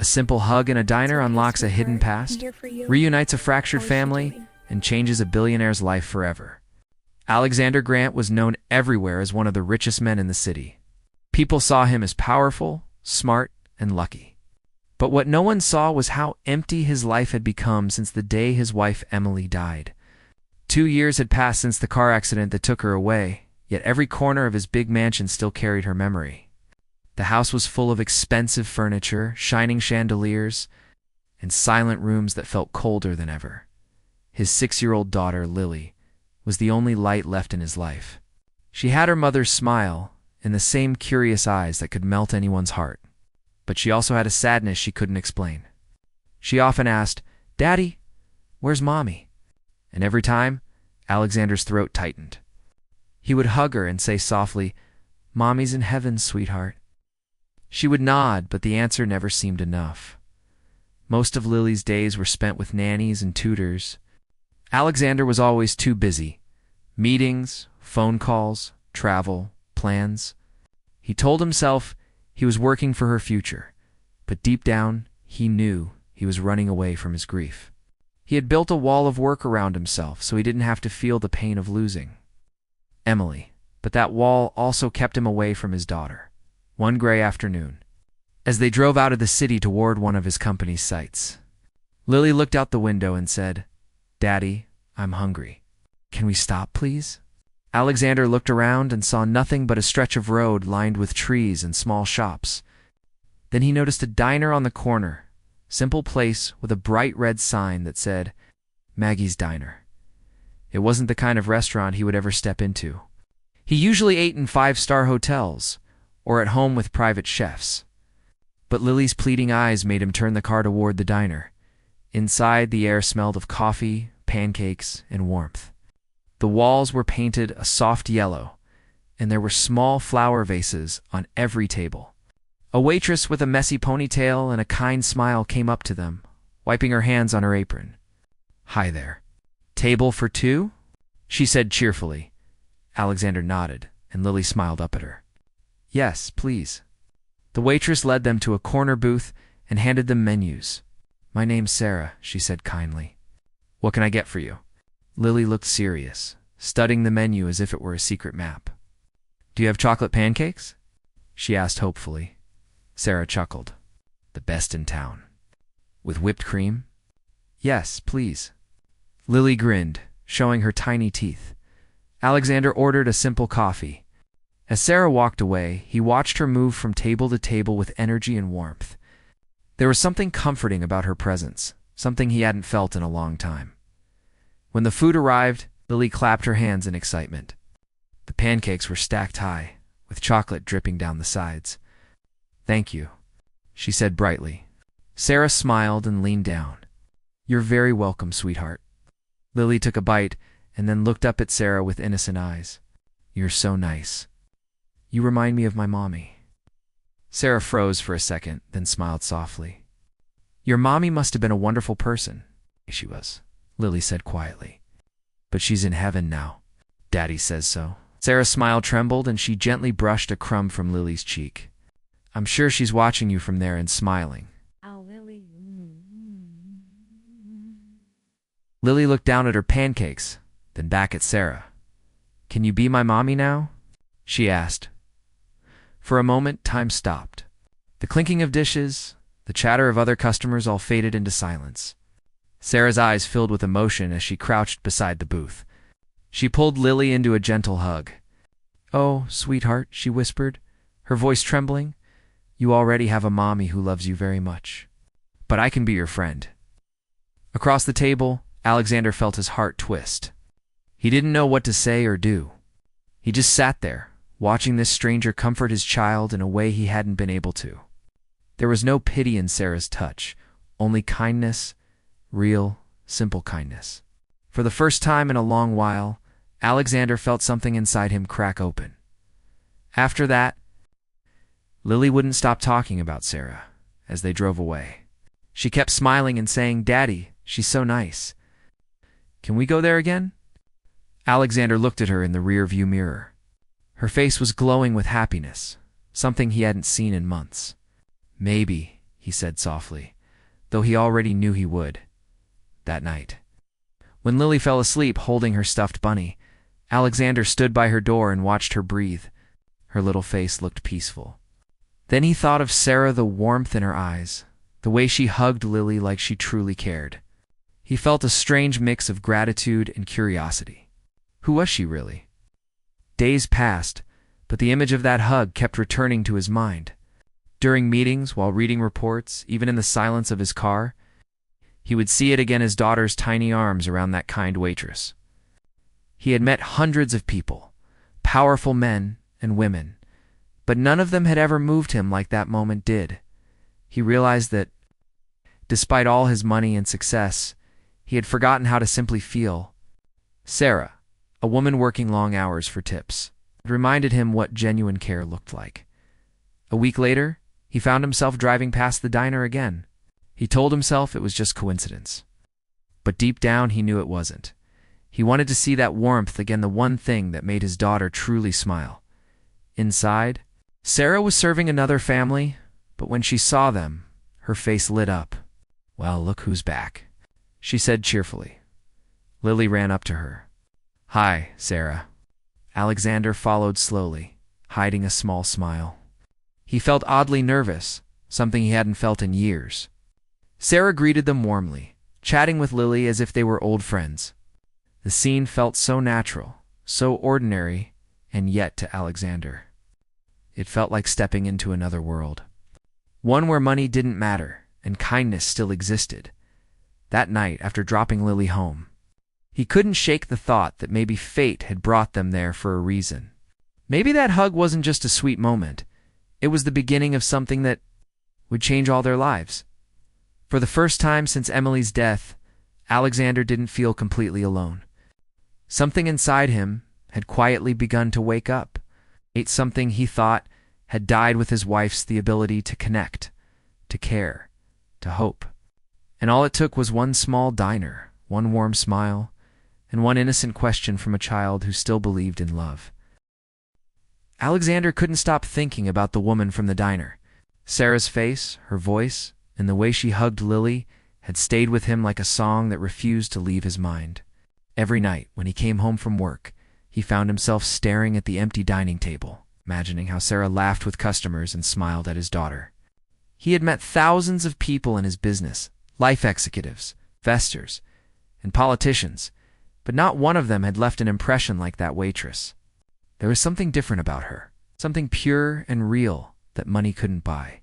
A simple hug in a diner unlocks a hidden past, reunites a fractured family, and changes a billionaire's life forever. Alexander Grant was known everywhere as one of the richest men in the city. People saw him as powerful, smart, and lucky. But what no one saw was how empty his life had become since the day his wife Emily died. 2 years had passed since the car accident that took her away, yet every corner of his big mansion still carried her memory. The house was full of expensive furniture, shining chandeliers, and silent rooms that felt colder than ever. His 6-year-old daughter, Lily, was the only light left in his life. She had her mother's smile and the same curious eyes that could melt anyone's heart. But she also had a sadness she couldn't explain. She often asked, "Daddy, where's Mommy?" And every time, Alexander's throat tightened. He would hug her and say softly, "Mommy's in heaven, sweetheart." She would nod, but the answer never seemed enough. Most of Lily's days were spent with nannies and tutors. Alexander was always too busy. Meetings, phone calls, travel, plans. He told himself he was working for her future, but deep down, he knew he was running away from his grief. He had built a wall of work around himself so he didn't have to feel the pain of losing Emily, but that wall also kept him away from his daughter. One gray afternoon, as they drove out of the city toward one of his company's sites, Lily looked out the window and said, "Daddy, I'm hungry. Can we stop, please?" Alexander looked around and saw nothing but a stretch of road lined with trees and small shops. Then he noticed a diner on the corner, simple place with a bright red sign that said, "Maggie's Diner." It wasn't the kind of restaurant he would ever step into. He usually ate in 5-star hotels or at home with private chefs. But Lily's pleading eyes made him turn the car toward the diner. Inside, the air smelled of coffee, pancakes, and warmth. The walls were painted a soft yellow, and there were small flower vases on every table. A waitress with a messy ponytail and a kind smile came up to them, wiping her hands on her apron. "Hi there. Table for 2?" she said cheerfully. Alexander nodded, and Lily smiled up at her. "Yes, please." The waitress led them to a corner booth and handed them menus. "My name's Sarah," she said kindly. "What can I get for you?" Lily looked serious, studying the menu as if it were a secret map. "Do you have chocolate pancakes?" she asked hopefully. Sarah chuckled. "The best in town." "With whipped cream?" "Yes, please." Lily grinned, showing her tiny teeth. Alexander ordered a simple coffee. As Sarah walked away, he watched her move from table to table with energy and warmth. There was something comforting about her presence, something he hadn't felt in a long time. When the food arrived, Lily clapped her hands in excitement. The pancakes were stacked high, with chocolate dripping down the sides. "Thank you," she said brightly. Sarah smiled and leaned down. "You're very welcome, sweetheart." Lily took a bite and then looked up at Sarah with innocent eyes. "You're so nice. You remind me of my mommy." Sarah froze for a second, then smiled softly. "Your mommy must have been a wonderful person." "She was," Lily said quietly. "But she's in heaven now. Daddy says so." Sarah's smile trembled and she gently brushed a crumb from Lily's cheek. "I'm sure she's watching you from there and smiling." Oh, Lily. Lily looked down at her pancakes, then back at Sarah. "Can you be my mommy now?" she asked. For a moment, time stopped. The clinking of dishes, the chatter of other customers all faded into silence. Sarah's eyes filled with emotion as she crouched beside the booth. She pulled Lily into a gentle hug. "Oh, sweetheart," she whispered, her voice trembling, "you already have a mommy who loves you very much. But I can be your friend." Across the table, Alexander felt his heart twist. He didn't know what to say or do. He just sat there, watching this stranger comfort his child in a way he hadn't been able to. There was no pity in Sarah's touch, only kindness, real, simple kindness. For the first time in a long while, Alexander felt something inside him crack open. After that, Lily wouldn't stop talking about Sarah as they drove away. She kept smiling and saying, "Daddy, she's so nice. Can we go there again?" Alexander looked at her in the rear-view mirror. Her face was glowing with happiness, something he hadn't seen in months. Maybe, he said softly, though he already knew he would, that night. When Lily fell asleep holding her stuffed bunny, Alexander stood by her door and watched her breathe. Her little face looked peaceful. Then he thought of Sarah, the warmth in her eyes, the way she hugged Lily like she truly cared. He felt a strange mix of gratitude and curiosity. Who was she really? Days passed, but the image of that hug kept returning to his mind. During meetings, while reading reports, even in the silence of his car, he would see it again, his daughter's tiny arms around that kind waitress. He had met hundreds of people, powerful men and women, but none of them had ever moved him like that moment did. He realized that, despite all his money and success, he had forgotten how to simply feel. Sarah, a woman working long hours for tips, reminded him what genuine care looked like. A week later, he found himself driving past the diner again. He told himself it was just coincidence. But deep down, he knew it wasn't. He wanted to see that warmth again, the one thing that made his daughter truly smile. Inside, Sarah was serving another family, but when she saw them, her face lit up. "Well, look who's back," she said cheerfully. Lily ran up to her. "Hi, Sarah." Alexander followed slowly, hiding a small smile. He felt oddly nervous, something he hadn't felt in years. Sarah greeted them warmly, chatting with Lily as if they were old friends. The scene felt so natural, so ordinary, and yet to Alexander, it felt like stepping into another world. One where money didn't matter and kindness still existed. That night, after dropping Lily home, he couldn't shake the thought that maybe fate had brought them there for a reason. Maybe that hug wasn't just a sweet moment. It was the beginning of something that would change all their lives. For the first time since Emily's death, Alexander didn't feel completely alone. Something inside him had quietly begun to wake up. Something he thought had died with his wife's, the ability to connect, to care, to hope. And all it took was one small diner, one warm smile, and one innocent question from a child who still believed in love. Alexander couldn't stop thinking about the woman from the diner. Sarah's face, her voice, and the way she hugged Lily had stayed with him like a song that refused to leave his mind. Every night, when he came home from work, he found himself staring at the empty dining table, imagining how Sarah laughed with customers and smiled at his daughter. He had met thousands of people in his business, life executives, investors, and politicians, but not one of them had left an impression like that waitress. There was something different about her, something pure and real that money couldn't buy.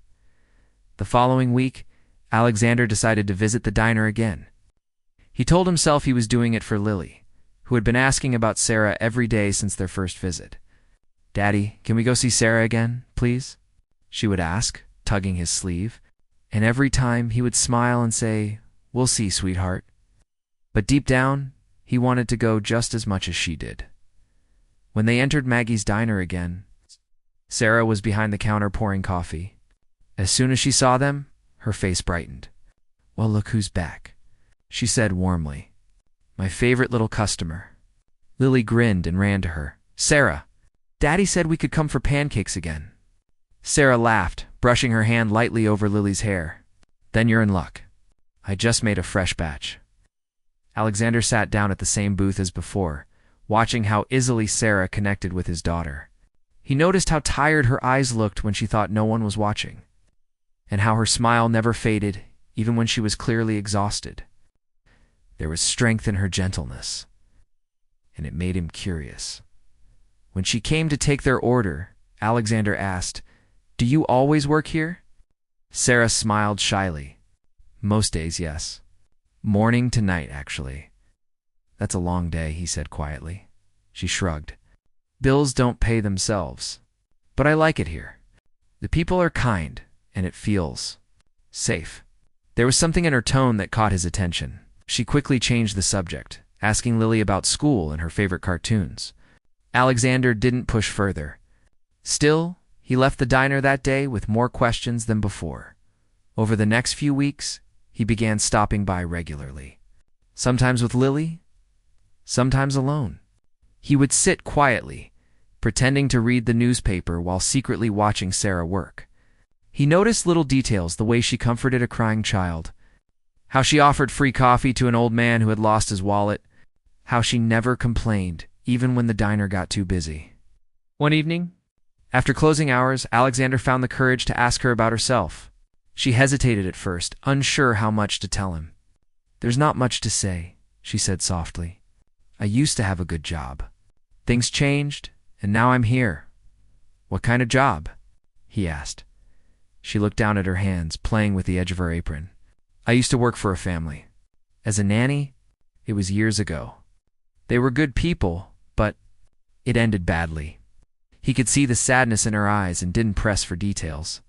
The following week, Alexander decided to visit the diner again. He told himself he was doing it for Lily, who had been asking about Sarah every day since their first visit. "Daddy, can we go see Sarah again, please?" she would ask, tugging his sleeve. And every time he would smile and say, "We'll see, sweetheart." But deep down, he wanted to go just as much as she did. When they entered Maggie's diner again, Sarah was behind the counter pouring coffee. As soon as she saw them, her face brightened. "Well, look who's back," she said warmly. "My favorite little customer." Lily grinned and ran to her. "Sarah, Daddy said we could come for pancakes again." Sarah laughed, brushing her hand lightly over Lily's hair. "Then you're in luck. I just made a fresh batch." Alexander sat down at the same booth as before, watching how easily Sarah connected with his daughter. He noticed how tired her eyes looked when she thought no one was watching, and how her smile never faded, even when she was clearly exhausted. There was strength in her gentleness, and it made him curious. When she came to take their order, Alexander asked, "Do you always work here?" Sarah smiled shyly. "Most days, yes. Morning to night, actually." "That's a long day," he said quietly. She shrugged. "Bills don't pay themselves. But I like it here. The people are kind, and it feels safe." There was something in her tone that caught his attention. She quickly changed the subject, asking Lily about school and her favorite cartoons. Alexander didn't push further. Still, he left the diner that day with more questions than before. Over the next few weeks, he began stopping by regularly. Sometimes with Lily, sometimes alone. He would sit quietly, pretending to read the newspaper while secretly watching Sarah work. He noticed little details, the way she comforted a crying child, how she offered free coffee to an old man who had lost his wallet, how she never complained, even when the diner got too busy. One evening, after closing hours, Alexander found the courage to ask her about herself. She hesitated at first, unsure how much to tell him. "There's not much to say," she said softly. "I used to have a good job. Things changed, and now I'm here." "What kind of job?" he asked. She looked down at her hands, playing with the edge of her apron. "I used to work for a family. As a nanny, it was years ago. They were good people, but it ended badly." He could see the sadness in her eyes and didn't press for details.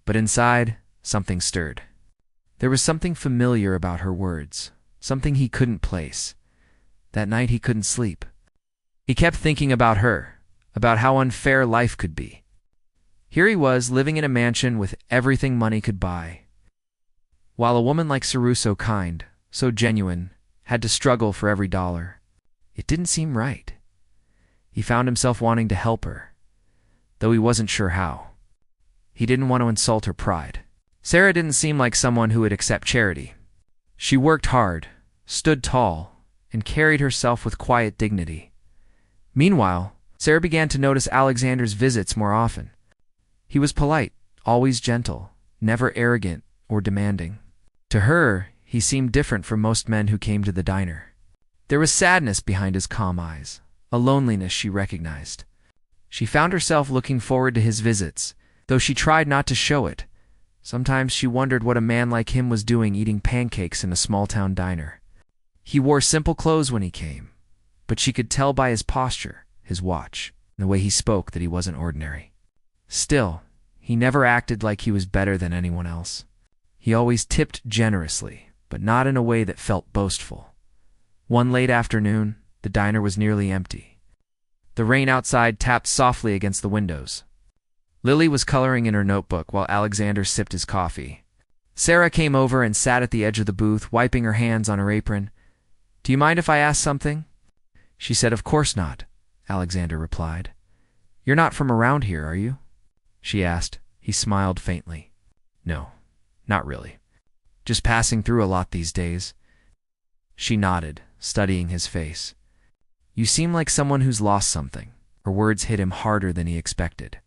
But inside, something stirred. There was something familiar about her words, something he couldn't place. That night he couldn't sleep. He kept thinking about her, about how unfair life could be. Here he was, living in a mansion with everything money could buy, while a woman like Saru, so kind, so genuine, had to struggle for every dollar. It didn't seem right. He found himself wanting to help her, though he wasn't sure how. He didn't want to insult her pride. Sarah didn't seem like someone who would accept charity. She worked hard, stood tall, and carried herself with quiet dignity. Meanwhile, Sarah began to notice Alexander's visits more often. He was polite, always gentle, never arrogant or demanding. To her, he seemed different from most men who came to the diner. There was sadness behind his calm eyes, a loneliness she recognized. She found herself looking forward to his visits, though she tried not to show it. Sometimes she wondered what a man like him was doing eating pancakes in a small-town diner. He wore simple clothes when he came, but she could tell by his posture, his watch, and the way he spoke that he wasn't ordinary. Still, he never acted like he was better than anyone else. He always tipped generously, but not in a way that felt boastful. One late afternoon, the diner was nearly empty. The rain outside tapped softly against the windows. Lily was coloring in her notebook while Alexander sipped his coffee. Sarah came over and sat at the edge of the booth, wiping her hands on her apron. "Do you mind if I ask something?" She said, "Of course not," Alexander replied. "You're not from around here, are you?" she asked. He smiled faintly. "No, not really. Just passing through a lot these days." She nodded, studying his face. "You seem like someone who's lost something." Her words hit him harder than he expected.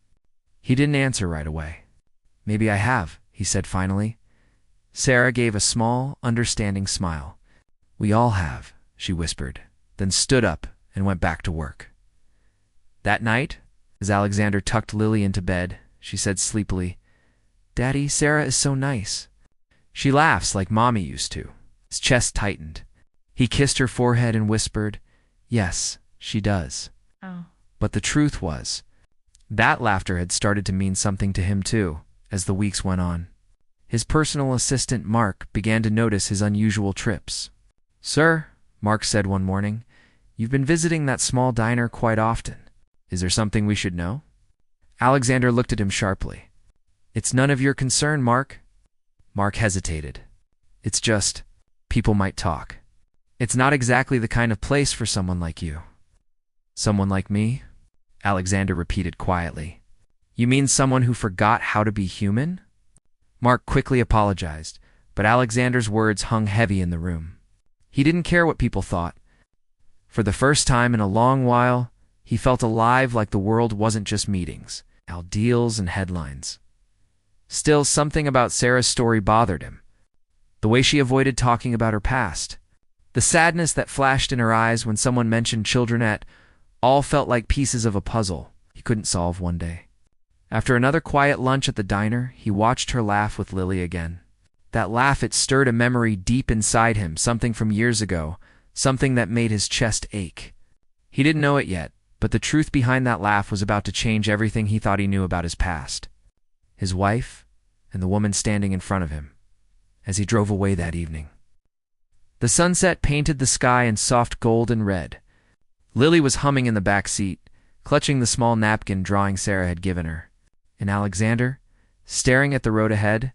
He didn't answer right away. "Maybe I have," he said finally. Sarah gave a small, understanding smile. "We all have," she whispered, then stood up and went back to work. That night, as Alexander tucked Lily into bed, she said sleepily, "Daddy, Sarah is so nice. She laughs like Mommy used to." His chest tightened. He kissed her forehead and whispered, "Yes, she does." Oh. But the truth was, that laughter had started to mean something to him too, as the weeks went on. His personal assistant, Mark, began to notice his unusual trips. "Sir," Mark said one morning, "you've been visiting that small diner quite often. Is there something we should know?" Alexander looked at him sharply. "It's none of your concern, Mark." Mark hesitated. "It's just, people might talk. It's not exactly the kind of place for someone like you." "Someone like me?" Alexander repeated quietly. "You mean someone who forgot how to be human?" Mark quickly apologized, but Alexander's words hung heavy in the room. He didn't care what people thought. For the first time in a long while, he felt alive, like the world wasn't just meetings, deals and headlines. Still, something about Sarah's story bothered him. The way she avoided talking about her past, the sadness that flashed in her eyes when someone mentioned childrenette, all felt like pieces of a puzzle he couldn't solve one day. After another quiet lunch at the diner, he watched her laugh with Lily again. That laugh, it stirred a memory deep inside him, something from years ago, something that made his chest ache. He didn't know it yet, but the truth behind that laugh was about to change everything he thought he knew about his past. His wife, and the woman standing in front of him, as he drove away that evening. The sunset painted the sky in soft gold and red. Lily was humming in the back seat, clutching the small napkin drawing Sarah had given her. And Alexander, staring at the road ahead,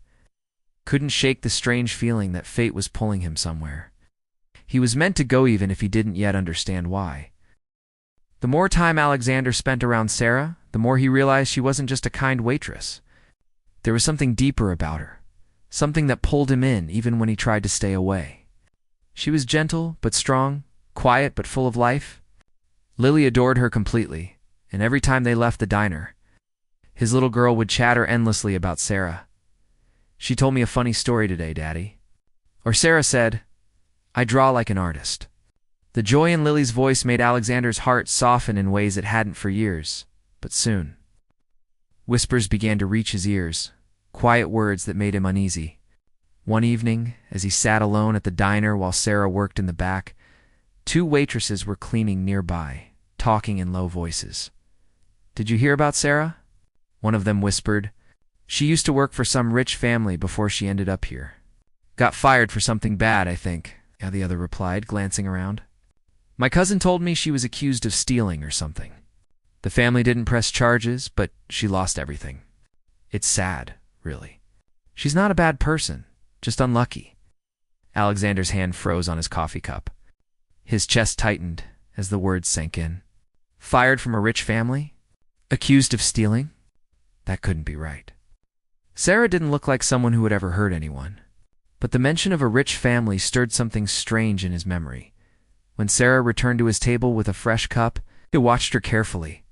couldn't shake the strange feeling that fate was pulling him somewhere. He was meant to go even if he didn't yet understand why. The more time Alexander spent around Sarah, the more he realized she wasn't just a kind waitress. There was something deeper about her, something that pulled him in even when he tried to stay away. She was gentle but strong, quiet but full of life. Lily adored her completely, and every time they left the diner, his little girl would chatter endlessly about Sarah. "She told me a funny story today, Daddy." Or Sarah said, "I draw like an artist." The joy in Lily's voice made Alexander's heart soften in ways it hadn't for years, but soon. Whispers began to reach his ears, quiet words that made him uneasy. One evening, as he sat alone at the diner while Sarah worked in the back, two waitresses were cleaning nearby, talking in low voices. "Did you hear about Sarah?" one of them whispered. "She used to work for some rich family before she ended up here." "Got fired for something bad, I think," the other replied, glancing around. "My cousin told me she was accused of stealing or something. The family didn't press charges, but she lost everything. It's sad, really. She's not a bad person, just unlucky." Alexander's hand froze on his coffee cup. His chest tightened as the words sank in. Fired from a rich family? Accused of stealing? That couldn't be right. Sarah didn't look like someone who would ever hurt anyone. But the mention of a rich family stirred something strange in his memory. When Sarah returned to his table with a fresh cup, he watched her carefully.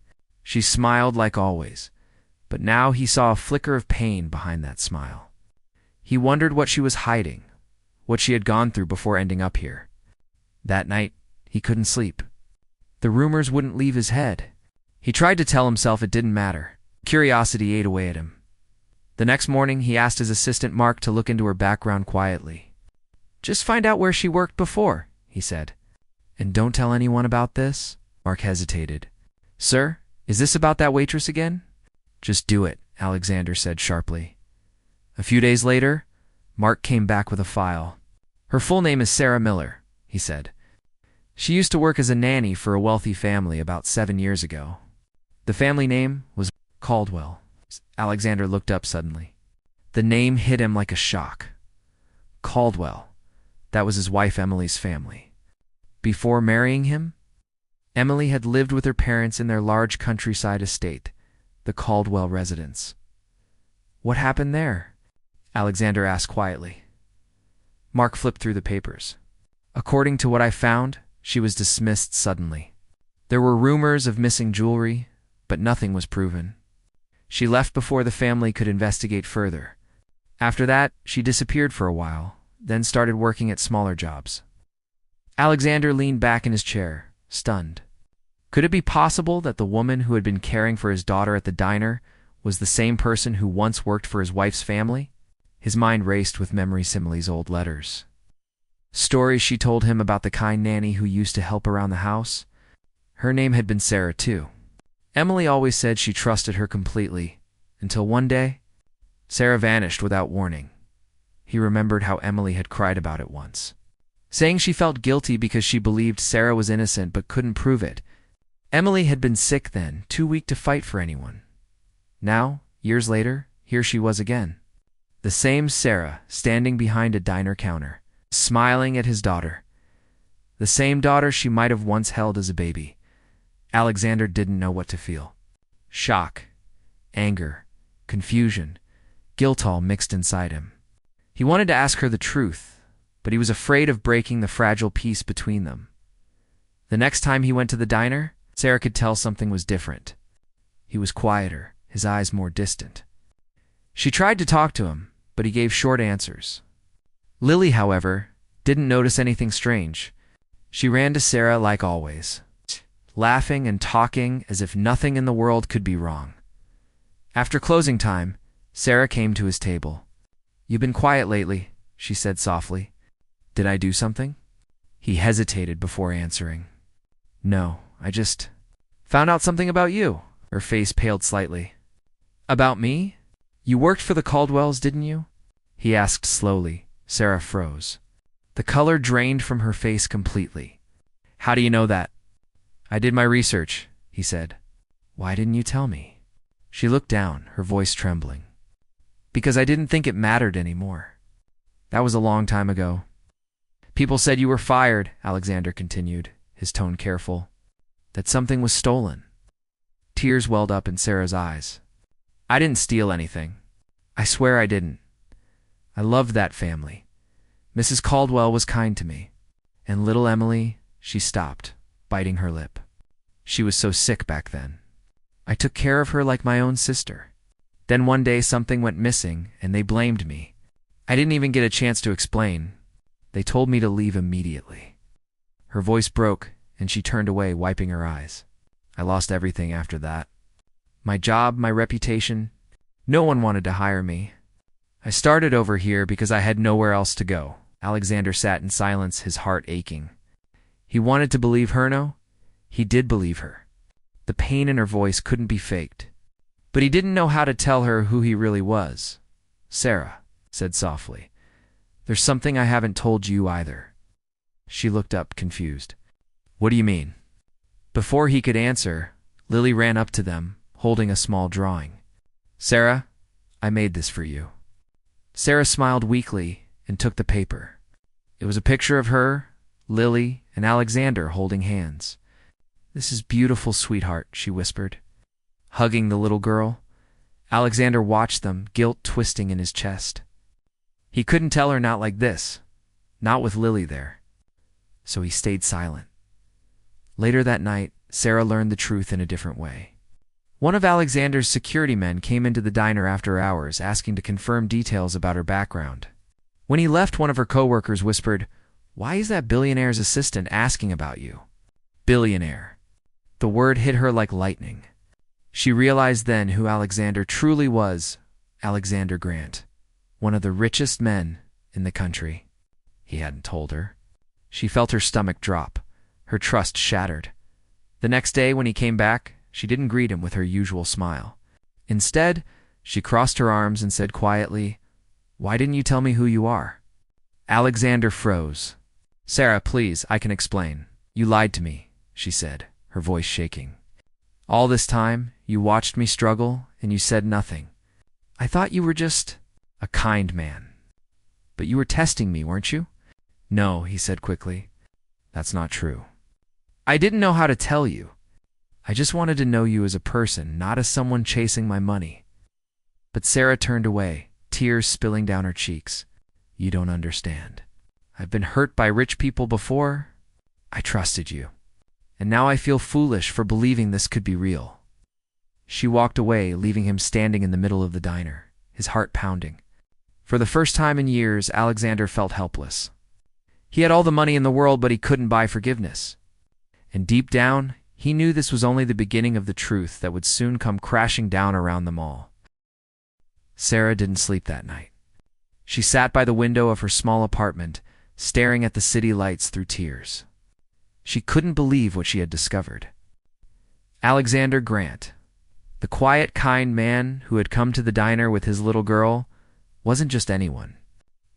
She smiled like always, but now he saw a flicker of pain behind that smile. He wondered what she was hiding, what she had gone through before ending up here. That night, he couldn't sleep. The rumors wouldn't leave his head. He tried to tell himself it didn't matter. Curiosity ate away at him. The next morning, he asked his assistant Mark to look into her background quietly. "Just find out where she worked before," he said. "And don't tell anyone about this?" Mark hesitated. "Sir, is this about that waitress again?" "Just do it," Alexander said sharply. A few days later, Mark came back with a file. "Her full name is Sarah Miller," he said. "She used to work as a nanny for a wealthy family about 7 years ago. The family name was Caldwell." Alexander looked up suddenly. The name hit him like a shock. Caldwell. That was his wife Emily's family. Before marrying him, Emily had lived with her parents in their large countryside estate, the Caldwell residence. "What happened there?" Alexander asked quietly. Mark flipped through the papers. "According to what I found, she was dismissed suddenly. There were rumors of missing jewelry, but nothing was proven. She left before the family could investigate further. After that, she disappeared for a while, then started working at smaller jobs." Alexander leaned back in his chair, stunned. Could it be possible that the woman who had been caring for his daughter at the diner was the same person who once worked for his wife's family? His mind raced with memories of Emily's old letters. Stories she told him about the kind nanny who used to help around the house. Her name had been Sarah, too. Emily always said she trusted her completely, until one day, Sarah vanished without warning. He remembered how Emily had cried about it once, saying she felt guilty because she believed Sarah was innocent but couldn't prove it. Emily had been sick then, too weak to fight for anyone. Now, years later, here she was again. The same Sarah, standing behind a diner counter, smiling at his daughter. The same daughter she might have once held as a baby. Alexander didn't know what to feel. Shock, anger, confusion, guilt all mixed inside him. He wanted to ask her the truth, but he was afraid of breaking the fragile peace between them. The next time he went to the diner, Sarah could tell something was different. He was quieter, his eyes more distant. She tried to talk to him, but he gave short answers. Lily, however, didn't notice anything strange. She ran to Sarah like always, laughing and talking as if nothing in the world could be wrong. After closing time, Sarah came to his table. "You've been quiet lately," she said softly. "Did I do something?" He hesitated before answering. "No, I just found out something about you." Her face paled slightly. "About me? You worked for the Caldwells, didn't you?" he asked slowly. Sarah froze. The color drained from her face completely. "How do you know that?" "I did my research," he said. "Why didn't you tell me?" She looked down, her voice trembling. "Because I didn't think it mattered anymore. That was a long time ago." "People said you were fired," Alexander continued, his tone careful. "That something was stolen." Tears welled up in Sarah's eyes. "I didn't steal anything. I swear I didn't. I loved that family. Mrs. Caldwell was kind to me. And little Emily, she stopped, biting her lip. She was so sick back then. I took care of her like my own sister. Then one day something went missing, and they blamed me. I didn't even get a chance to explain. They told me to leave immediately. Her voice broke, and she turned away, wiping her eyes. I lost everything after that. My job, my reputation. No one wanted to hire me. I started over here because I had nowhere else to go. Alexander sat in silence, his heart aching. He wanted to believe her, no? He did believe her. The pain in her voice couldn't be faked. But he didn't know how to tell her who he really was. Sarah said softly, "There's something I haven't told you either." She looked up, confused. "What do you mean?" Before he could answer, Lily ran up to them, holding a small drawing. "Sarah, I made this for you." Sarah smiled weakly and took the paper. It was a picture of her, Lily, and Alexander holding hands. "This is beautiful, sweetheart," she whispered, hugging the little girl. Alexander watched them, guilt twisting in his chest. He couldn't tell her not like this, not with Lily there. So he stayed silent. Later that night, Sarah learned the truth in a different way. One of Alexander's security men came into the diner after hours, asking to confirm details about her background. When he left, one of her coworkers whispered, "Why is that billionaire's assistant asking about you?" Billionaire. The word hit her like lightning. She realized then who Alexander truly was, Alexander Grant, one of the richest men in the country. He hadn't told her. She felt her stomach drop, her trust shattered. The next day when he came back, she didn't greet him with her usual smile. Instead, she crossed her arms and said quietly, "Why didn't you tell me who you are?" Alexander froze. "Sarah, please, I can explain. You lied to me," she said, her voice shaking. "All this time, you watched me struggle, and you said nothing. I thought you were just a kind man. But you were testing me, weren't you?" "No," he said quickly. "That's not true. I didn't know how to tell you. I just wanted to know you as a person, not as someone chasing my money." But Sarah turned away, tears spilling down her cheeks. "You don't understand. I've been hurt by rich people before. I trusted you. And now I feel foolish for believing this could be real." She walked away, leaving him standing in the middle of the diner, his heart pounding. For the first time in years, Alexander felt helpless. He had all the money in the world, but he couldn't buy forgiveness. And deep down, he knew this was only the beginning of the truth that would soon come crashing down around them all. Sarah didn't sleep that night. She sat by the window of her small apartment, staring at the city lights through tears. She couldn't believe what she had discovered. Alexander Grant, the quiet, kind man who had come to the diner with his little girl, wasn't just anyone.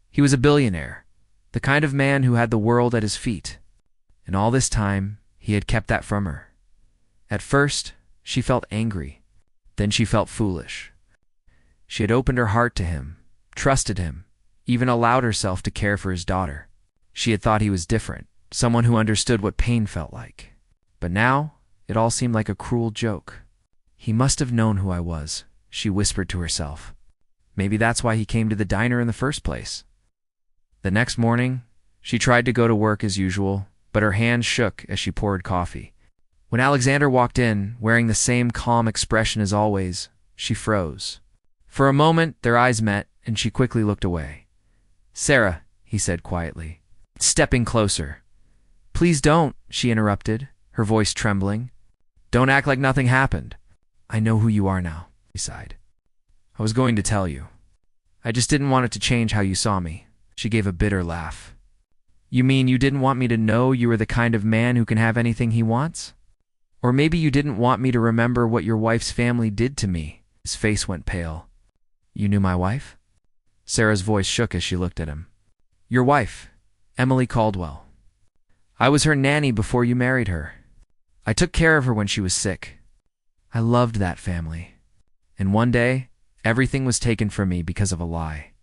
He was a billionaire, the kind of man who had the world at his feet. And all this time, he had kept that from her. At first, she felt angry. Then she felt foolish. She had opened her heart to him, trusted him, even allowed herself to care for his daughter. She had thought he was different, someone who understood what pain felt like. But now, it all seemed like a cruel joke. "He must have known who I was," she whispered to herself. "Maybe that's why he came to the diner in the first place." The next morning, she tried to go to work as usual, but her hands shook as she poured coffee. When Alexander walked in, wearing the same calm expression as always, she froze. For a moment, their eyes met, and she quickly looked away. "Sarah," he said quietly, stepping closer. "Please don't," she interrupted, her voice trembling. "Don't act like nothing happened. I know who you are now," he sighed. "I was going to tell you. I just didn't want it to change how you saw me." She gave a bitter laugh. "You mean you didn't want me to know you were the kind of man who can have anything he wants? Or maybe you didn't want me to remember what your wife's family did to me?" His face went pale. "You knew my wife?" Sarah's voice shook as she looked at him. "Your wife, Emily Caldwell. I was her nanny before you married her. I took care of her when she was sick. I loved that family. And one day, everything was taken from me because of a lie."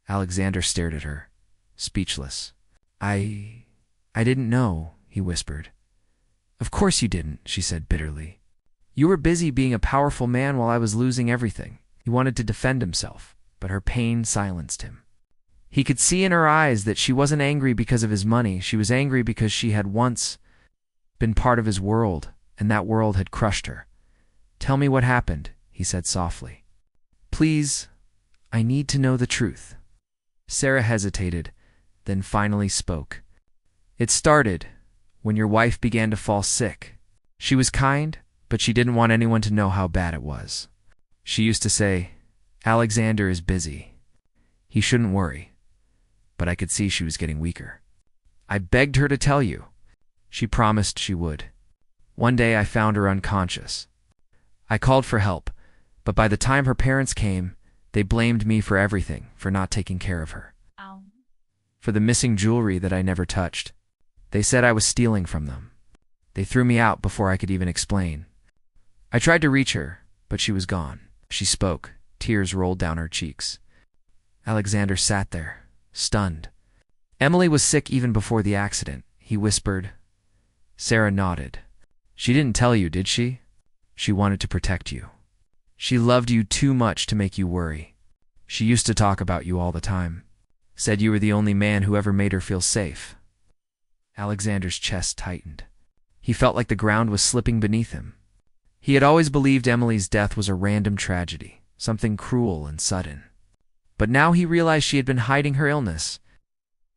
Alexander stared at her, speechless. I didn't know," he whispered. "Of course you didn't," she said bitterly. "You were busy being a powerful man while I was losing everything. He wanted to defend himself, but her pain silenced him. He could see in her eyes that she wasn't angry because of his money. She was angry because she had once been part of his world, and that world had crushed her. "Tell me what happened," he said softly. "Please, I need to know the truth." Sarah hesitated, then finally spoke. "It started when your wife began to fall sick. She was kind, but she didn't want anyone to know how bad it was. She used to say, 'Alexander is busy. He shouldn't worry.' But I could see she was getting weaker. I begged her to tell you. She promised she would. One day I found her unconscious. I called for help, but by the time her parents came, they blamed me for everything, for not taking care of her. Ow. For the missing jewelry that I never touched. They said I was stealing from them. They threw me out before I could even explain. I tried to reach her, but she was gone." She spoke. Tears rolled down her cheeks. Alexander sat there, stunned. "Emily was sick even before the accident," he whispered. Sarah nodded. "She didn't tell you, did she? She wanted to protect you. She loved you too much to make you worry. She used to talk about you all the time. Said you were the only man who ever made her feel safe." Alexander's chest tightened. He felt like the ground was slipping beneath him. He had always believed Emily's death was a random tragedy, something cruel and sudden. But now he realized she had been hiding her illness,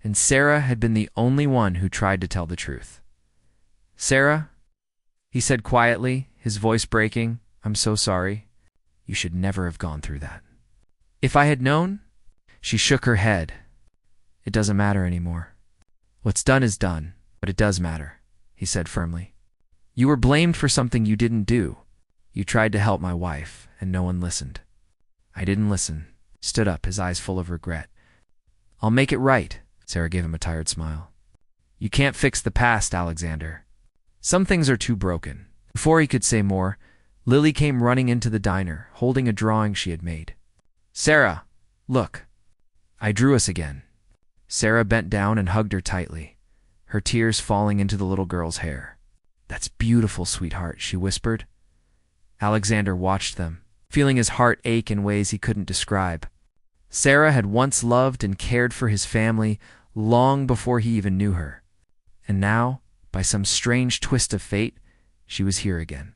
and Sarah had been the only one who tried to tell the truth. "Sarah," he said quietly, his voice breaking, "I'm so sorry. You should never have gone through that." "If I had known?" She shook her head. "It doesn't matter anymore. What's done is done, but it does matter," he said firmly. "You were blamed for something you didn't do. You tried to help my wife, and no one listened." "I didn't listen," stood up, his eyes full of regret. "I'll make it right," Sarah gave him a tired smile. "You can't fix the past, Alexander. Some things are too broken." Before he could say more, Lily came running into the diner, holding a drawing she had made. "Sarah, look. I drew us again." Sarah bent down and hugged her tightly, her tears falling into the little girl's hair. "That's beautiful, sweetheart," she whispered. Alexander watched them, feeling his heart ache in ways he couldn't describe. Sarah had once loved and cared for his family long before he even knew her. And now, by some strange twist of fate, she was here again,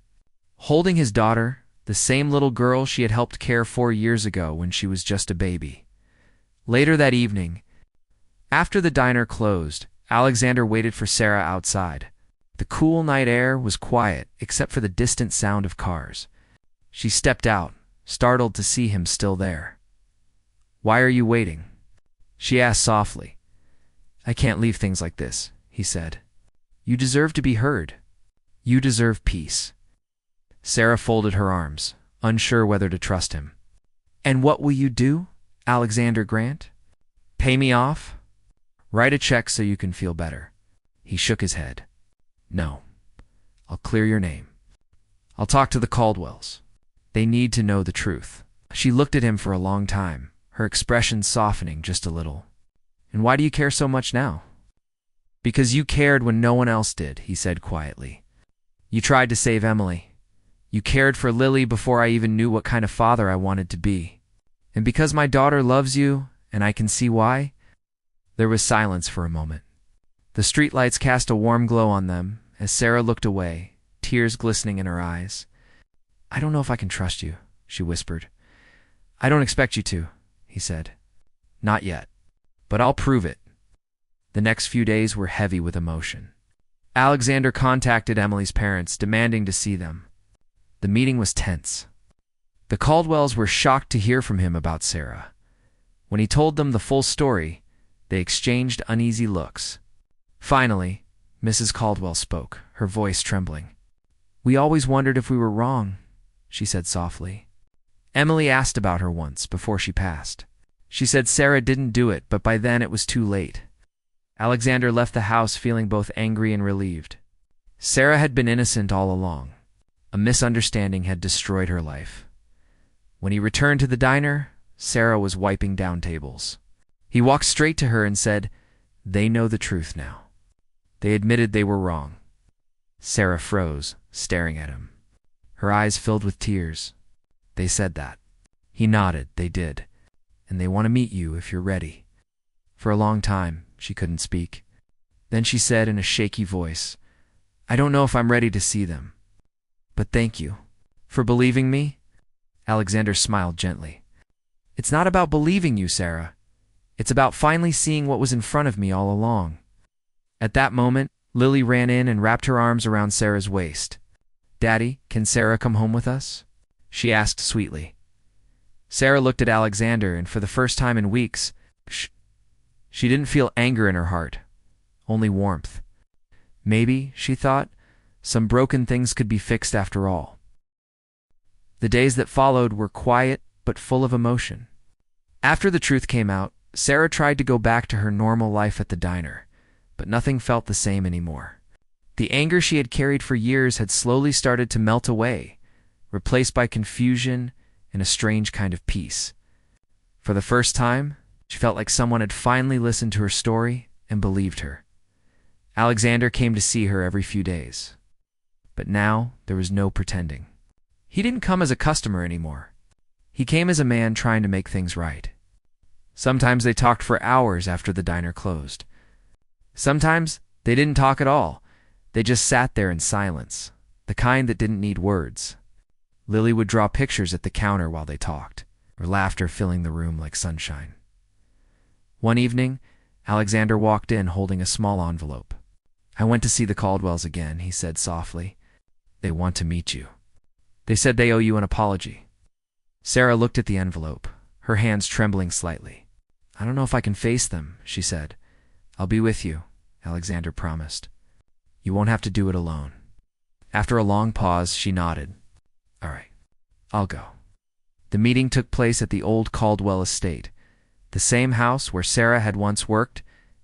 holding his daughter, the same little girl she had helped care 4 years ago when she was just a baby. Later that evening, after the diner closed, Alexander waited for Sarah outside. The cool night air was quiet except for the distant sound of cars. She stepped out, startled to see him still there. "Why are you waiting?" she asked softly. "I can't leave things like this," he said. "You deserve to be heard. You deserve peace." Sarah folded her arms, unsure whether to trust him. "And what will you do, Alexander Grant? Pay me off? Write a check so you can feel better." He shook his head. "No. I'll clear your name. I'll talk to the Caldwells. They need to know the truth." She looked at him for a long time, her expression softening just a little. "And why do you care so much now?" "Because you cared when no one else did," he said quietly. "You tried to save Emily. You cared for Lily before I even knew what kind of father I wanted to be. And because my daughter loves you, and I can see why." There was silence for a moment. The streetlights cast a warm glow on them as Sarah looked away, tears glistening in her eyes. "I don't know if I can trust you," she whispered. "I don't expect you to," he said. "Not yet. But I'll prove it." The next few days were heavy with emotion. Alexander contacted Emily's parents, demanding to see them. The meeting was tense. The Caldwells were shocked to hear from him about Sarah. When he told them the full story, they exchanged uneasy looks. Finally, Mrs. Caldwell spoke, her voice trembling. "We always wondered if we were wrong," she said softly. "Emily asked about her once, before she passed. She said Sarah didn't do it, but by then it was too late." Alexander left the house feeling both angry and relieved. Sarah had been innocent all along. A misunderstanding had destroyed her life. When he returned to the diner, Sarah was wiping down tables. He walked straight to her and said, "They know the truth now. They admitted they were wrong." Sarah froze, staring at him. Her eyes filled with tears. "They said that." He nodded. They did. And they want to meet you if you're ready. For a long time, she couldn't speak. Then she said in a shaky voice, I don't know if I'm ready to see them. But thank you. For believing me? Alexander smiled gently. It's not about believing you, Sarah. It's about finally seeing what was in front of me all along. At that moment, Lily ran in and wrapped her arms around Sarah's waist. Daddy, can Sarah come home with us? She asked sweetly. Sarah looked at Alexander, and for the first time in weeks, she didn't feel anger in her heart, only warmth. Maybe, she thought, some broken things could be fixed after all. The days that followed were quiet but full of emotion. After the truth came out, Sarah tried to go back to her normal life at the diner, but nothing felt the same anymore. The anger she had carried for years had slowly started to melt away, replaced by confusion and a strange kind of peace. For the first time, she felt like someone had finally listened to her story and believed her. Alexander came to see her every few days. But now there was no pretending. He didn't come as a customer anymore. He came as a man trying to make things right. Sometimes they talked for hours after the diner closed. Sometimes they didn't talk at all. They just sat there in silence, the kind that didn't need words. Lily would draw pictures at the counter while they talked, her laughter filling the room like sunshine. One evening, Alexander walked in holding a small envelope. I went to see the Caldwells again, he said softly. They want to meet you. They said they owe you an apology. Sarah looked at the envelope, her hands trembling slightly. I don't know if I can face them, she said. I'll be with you, Alexander promised. You won't have to do it alone. After a long pause, she nodded. All right, I'll go. The meeting took place at the old Caldwell estate, the same house where Sarah had once worked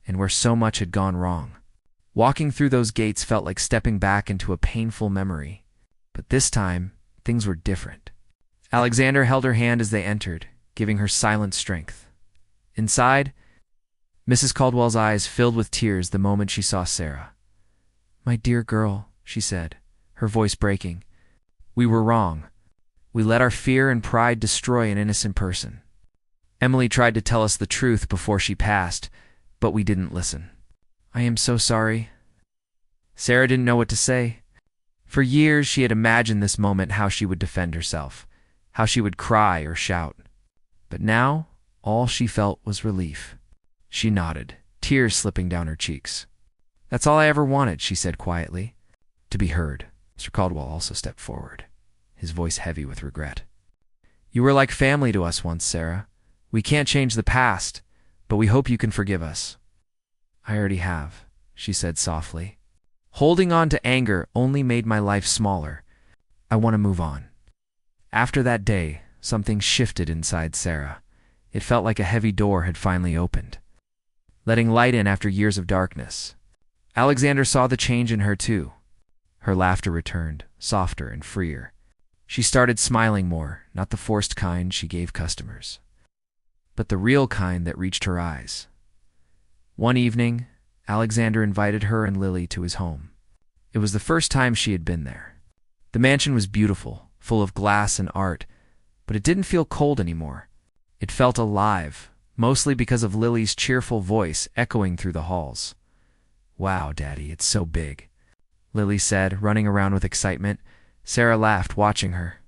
and where so much had gone wrong. Walking through those gates felt like stepping back into a painful memory. But this time, things were different. Alexander held her hand as they entered, giving her silent strength. Inside, Mrs. Caldwell's eyes filled with tears the moment she saw Sarah. My dear girl, she said, her voice breaking. We were wrong. We let our fear and pride destroy an innocent person. Emily tried to tell us the truth before she passed, but we didn't listen. I am so sorry. Sarah didn't know what to say. For years she had imagined this moment, how she would defend herself, how she would cry or shout. But now, all she felt was relief. She nodded, tears slipping down her cheeks. That's all I ever wanted, she said quietly. To be heard. Mr. Caldwell also stepped forward, his voice heavy with regret. You were like family to us once, Sarah. We can't change the past, but we hope you can forgive us. I already have, she said softly. Holding on to anger only made my life smaller. I want to move on. After that day, something shifted inside Sarah. It felt like a heavy door had finally opened, letting light in after years of darkness. Alexander saw the change in her too. Her laughter returned, softer and freer. She started smiling more, not the forced kind she gave customers, but the real kind that reached her eyes. One evening, Alexander invited her and Lily to his home. It was the first time she had been there. The mansion was beautiful, full of glass and art, but it didn't feel cold anymore. It felt alive, mostly because of Lily's cheerful voice echoing through the halls. Wow, Daddy, it's so big, Lily said, running around with excitement. Sarah laughed, watching her.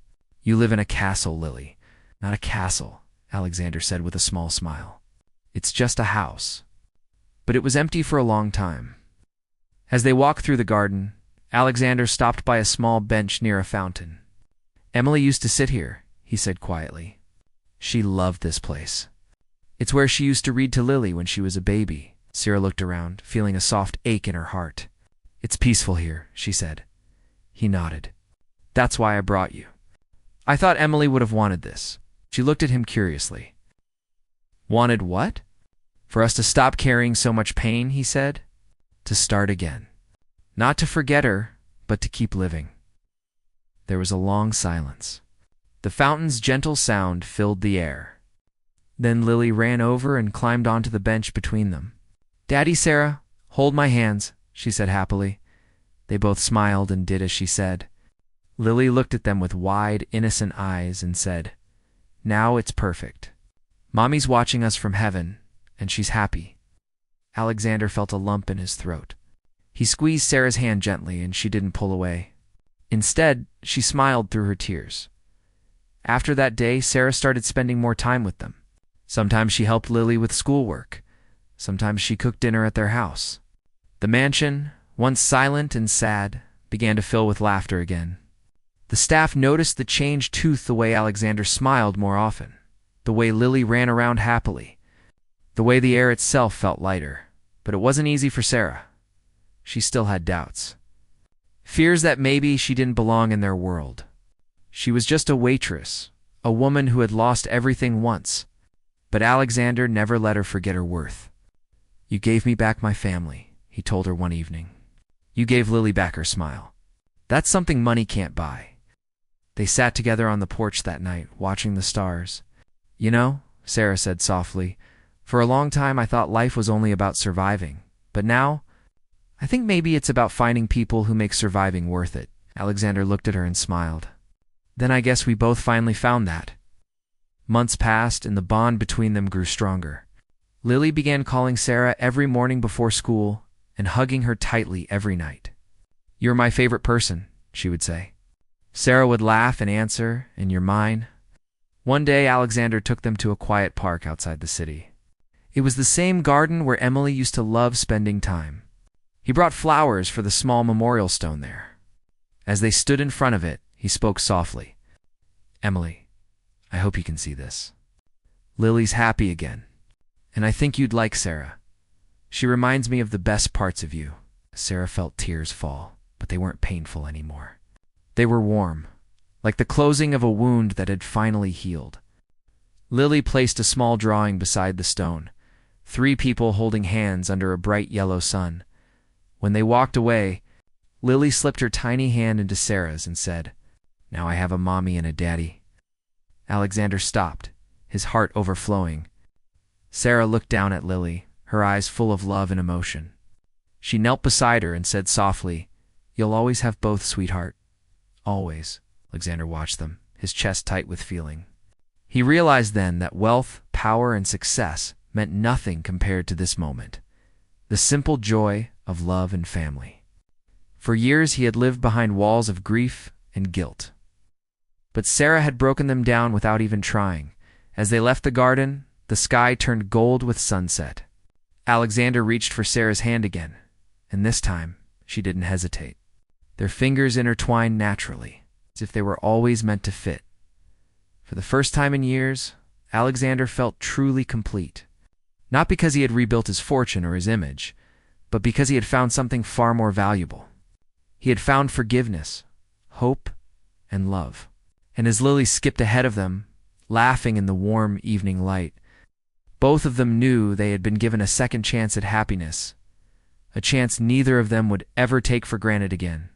You live in a castle, Lily. Not a castle, Alexander said with a small smile. It's just a house. But it was empty for a long time. As they walked through the garden, Alexander stopped by a small bench near a fountain. Emily used to sit here, he said quietly. She loved this place. It's where she used to read to Lily when she was a baby. Sarah looked around, feeling a soft ache in her heart. It's peaceful here, she said. He nodded. That's why I brought you. I thought Emily would have wanted this. She looked at him curiously. Wanted what? For us to stop carrying so much pain, he said. To start again. Not to forget her, but to keep living. There was a long silence. The fountain's gentle sound filled the air. Then Lily ran over and climbed onto the bench between them. Daddy, Sarah, hold my hands, she said happily. They both smiled and did as she said. Lily looked at them with wide, innocent eyes and said, Now it's perfect. Mommy's watching us from heaven, and she's happy." Alexander felt a lump in his throat. He squeezed Sarah's hand gently, and she didn't pull away. Instead, she smiled through her tears. After that day, Sarah started spending more time with them. Sometimes she helped Lily with schoolwork. Sometimes she cooked dinner at their house. The mansion, once silent and sad, began to fill with laughter again. The staff noticed the changed tooth, the way Alexander smiled more often, the way Lily ran around happily, the way the air itself felt lighter. But it wasn't easy for Sarah. She still had doubts. Fears that maybe she didn't belong in their world. She was just a waitress, a woman who had lost everything once. But Alexander never let her forget her worth. "You gave me back my family," he told her one evening. "You gave Lily back her smile. That's something money can't buy." They sat together on the porch that night, watching the stars. "You know," Sarah said softly, "for a long time I thought life was only about surviving. But now, I think maybe it's about finding people who make surviving worth it." Alexander looked at her and smiled. "Then I guess we both finally found that." Months passed, and the bond between them grew stronger. Lily began calling Sarah every morning before school and hugging her tightly every night. "You're my favorite person," she would say. Sarah would laugh and answer, "And you're mine." One day, Alexander took them to a quiet park outside the city. It was the same garden where Emily used to love spending time. He brought flowers for the small memorial stone there. As they stood in front of it, he spoke softly. "Emily, I hope you can see this. Lily's happy again. And I think you'd like Sarah. She reminds me of the best parts of you." Sarah felt tears fall, but they weren't painful anymore. They were warm, like the closing of a wound that had finally healed. Lily placed a small drawing beside the stone, 3 people holding hands under a bright yellow sun. When they walked away, Lily slipped her tiny hand into Sarah's and said, "Now I have a mommy and a daddy." Alexander stopped, his heart overflowing. Sarah looked down at Lily, her eyes full of love and emotion. She knelt beside her and said softly, "You'll always have both, sweetheart. Always." Alexander watched them, his chest tight with feeling. He realized then that wealth, power, and success meant nothing compared to this moment. The simple joy of love and family. For years he had lived behind walls of grief and guilt. But Sarah had broken them down without even trying. As they left the garden, the sky turned gold with sunset. Alexander reached for Sarah's hand again, and this time she didn't hesitate. Their fingers intertwined naturally, as if they were always meant to fit. For the first time in years, Alexander felt truly complete. Not because he had rebuilt his fortune or his image, but because he had found something far more valuable. He had found forgiveness, hope, and love. And as Lily skipped ahead of them, laughing in the warm evening light, both of them knew they had been given a second chance at happiness, a chance neither of them would ever take for granted again.